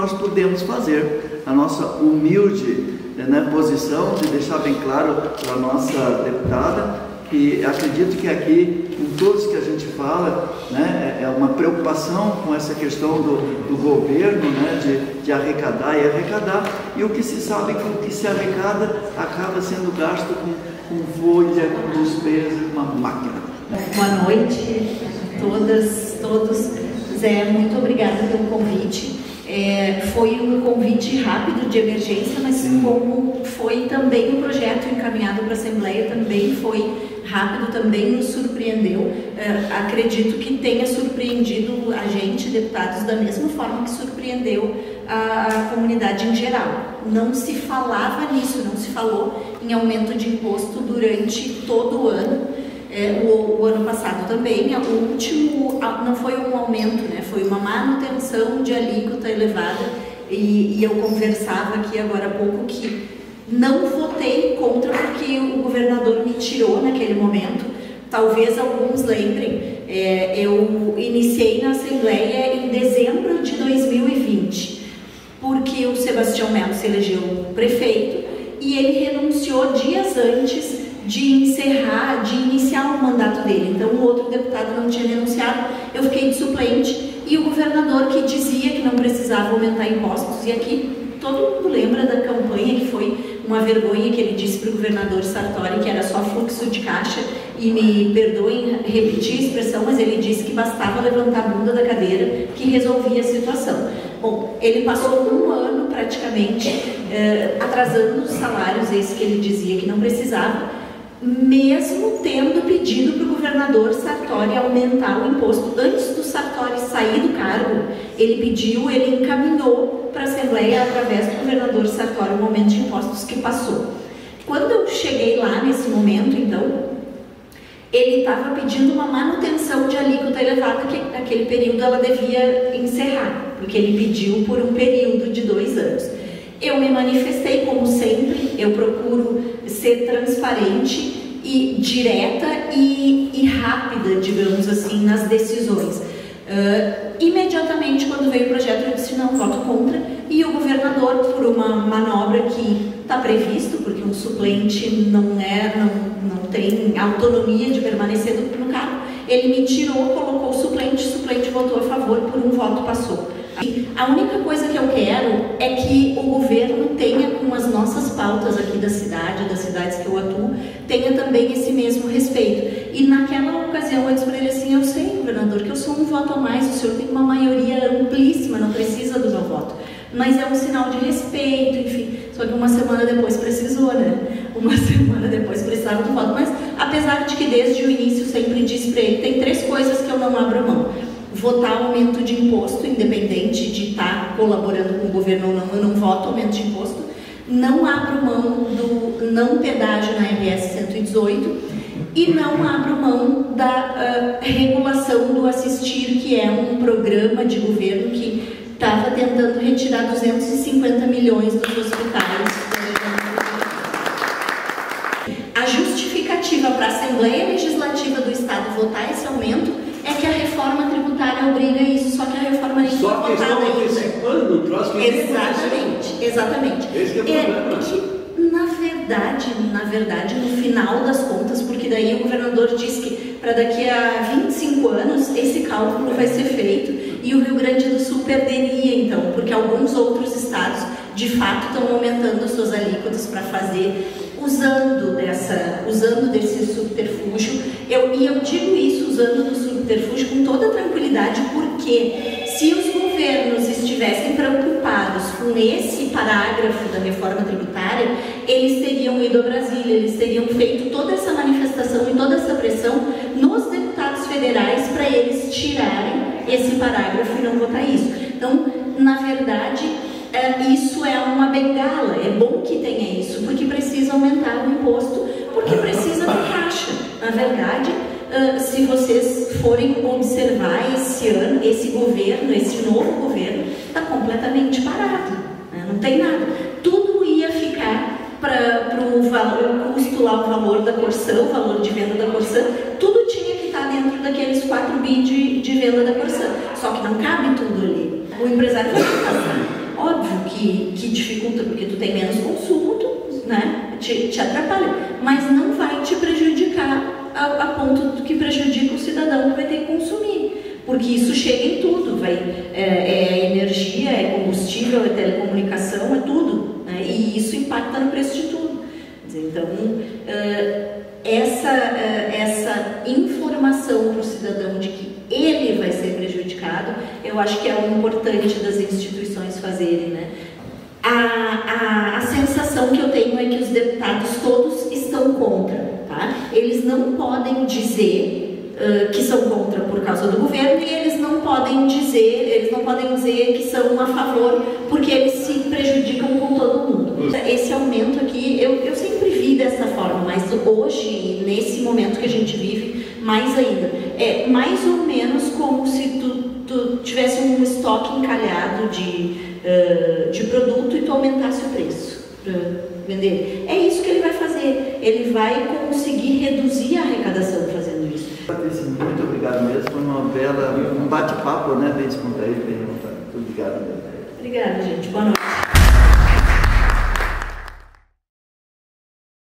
nós podemos fazer. A nossa humilde posição de deixar bem claro para a nossa deputada que acredito que aqui, com todos que a gente fala, é uma preocupação com essa questão do governo, de arrecadar e arrecadar, e o que se sabe que o que se arrecada acaba sendo gasto com folha, com despesa, com uma máquina. Boa noite a todas, todos. Zé, muito obrigada pelo convite. Foi um convite rápido de emergência, mas como foi também o projeto encaminhado para a Assembleia, também foi rápido, também nos surpreendeu. Acredito que tenha surpreendido a gente, deputados, da mesma forma que surpreendeu a comunidade em geral. Não se falava nisso, não se falou em aumento de imposto durante todo o ano. O ano passado também, o último não foi um aumento, foi uma manutenção de alíquota elevada, e eu conversava aqui agora há pouco que não votei contra porque o governador me tirou naquele momento. Talvez alguns lembrem, eu iniciei na Assembleia em dezembro de 2020, porque o Sebastião Melo se elegeu prefeito e ele renunciou dias antes de iniciar o mandato dele. Então o outro deputado não tinha renunciado, eu fiquei de suplente, e o governador que dizia que não precisava aumentar impostos, e aqui todo mundo lembra da campanha que foi uma vergonha, que ele disse para o governador Sartori que era só fluxo de caixa, e me perdoem repetir a expressão, mas ele disse que bastava levantar a bunda da cadeira que resolvia a situação. Bom, ele passou um ano praticamente atrasando os salários, esse que ele dizia que não precisava, mesmo tendo pedido para o governador Sartori aumentar o imposto. Antes do Sartori sair do cargo, ele encaminhou para a Assembleia, através do governador Sartori, o aumento de impostos que passou. Quando eu cheguei lá, nesse momento, então, ele estava pedindo uma manutenção de alíquota elevada, que naquele período ela devia encerrar, porque ele pediu por um período de 2 anos. Eu me manifestei, como sempre, eu procuro ser transparente e direta e rápida, digamos assim, nas decisões. Imediatamente, quando veio o projeto, eu disse não, voto contra, e o governador, por uma manobra que está previsto, porque um suplente não tem autonomia de permanecer no cargo, ele me tirou, colocou o suplente votou a favor, por um voto passou. A única coisa que eu quero é que o governo tenha, com as nossas pautas aqui da cidade, das cidades que eu atuo, tenha também esse mesmo respeito. E naquela ocasião eu disse para ele assim, eu sei, governador, que eu sou um voto a mais, o senhor tem uma maioria amplíssima, não precisa do meu voto. Mas é um sinal de respeito, enfim. Só que uma semana depois precisou, Uma semana depois precisava do voto. Mas apesar de que desde o início sempre disse para ele, tem 3 coisas que eu não abro mão. Votar aumento de imposto, independente de estar colaborando com o governo ou não, eu não voto aumento de imposto. Não abro mão do não pedágio na RS 118 e não abro mão da regulação do Assistir, que é um programa de governo que estava tentando retirar 250 milhões dos hospitais. A justificativa para a Assembleia Legislativa do Estado votar esse aumento é que a reforma tributária obriga isso, só que a reforma nem foi votada ainda. Só que estão antecipando o próximo. Exatamente. Esse é o problema. Que, na verdade, no final das contas, porque daí o governador disse que para daqui a 25 anos esse cálculo vai ser feito e o Rio Grande do Sul perderia, então, porque alguns outros estados, de fato, estão aumentando as suas alíquotas para fazer, usando desse subterfúgio. E eu digo isso, usando do subterfúgio com toda tranquilidade, porque se os governos estivessem preocupados com esse parágrafo da reforma tributária, eles teriam ido a Brasília, eles teriam feito toda essa manifestação e toda essa pressão nos deputados federais para eles tirarem esse parágrafo e não votar isso. Então, na verdade, isso é uma bengala. É bom que tenha isso, porque precisa aumentar o imposto, porque precisa ter caixa. Na verdade, se vocês forem observar esse ano, esse governo, esse novo governo, está completamente parado, não tem nada. Tudo ia ficar para o custo lá, o valor da Corsã, o valor de venda da Corsã, tudo tinha que estar dentro daqueles 4 bi de venda da Corsã, só que não cabe tudo ali. O empresário vai passar. Óbvio que dificulta, porque tu tem menos consumo, tu, né, te atrapalha, mas não vai te prejudicar a ponto que prejudica o cidadão que vai ter que consumir, porque isso chega em tudo, é energia, é combustível, é telecomunicação, é tudo, né, e isso impacta no preço de tudo. Então, essa informação para o cidadão de que ele vai ser prejudicado, eu acho que é o importante das instituições fazerem, né? A sensação que eu tenho é que os deputados todos estão contra, tá? Eles não podem dizer que são contra por causa do governo, e eles não podem dizer que são a favor porque eles se prejudicam com todo mundo. Esse aumento aqui, eu sempre vi dessa forma, mas hoje, nesse momento que a gente vive, mais ainda. É mais ou menos como se tu tivesse um estoque encalhado de produto e tu aumentasse o preço para vender. É isso que ele vai fazer. Ele vai conseguir reduzir a arrecadação fazendo isso. Patrícia, muito obrigado mesmo. Foi um bate-papo, né? Bem descontraído, bem vontade. Muito obrigado mesmo. Obrigada, gente. Boa noite.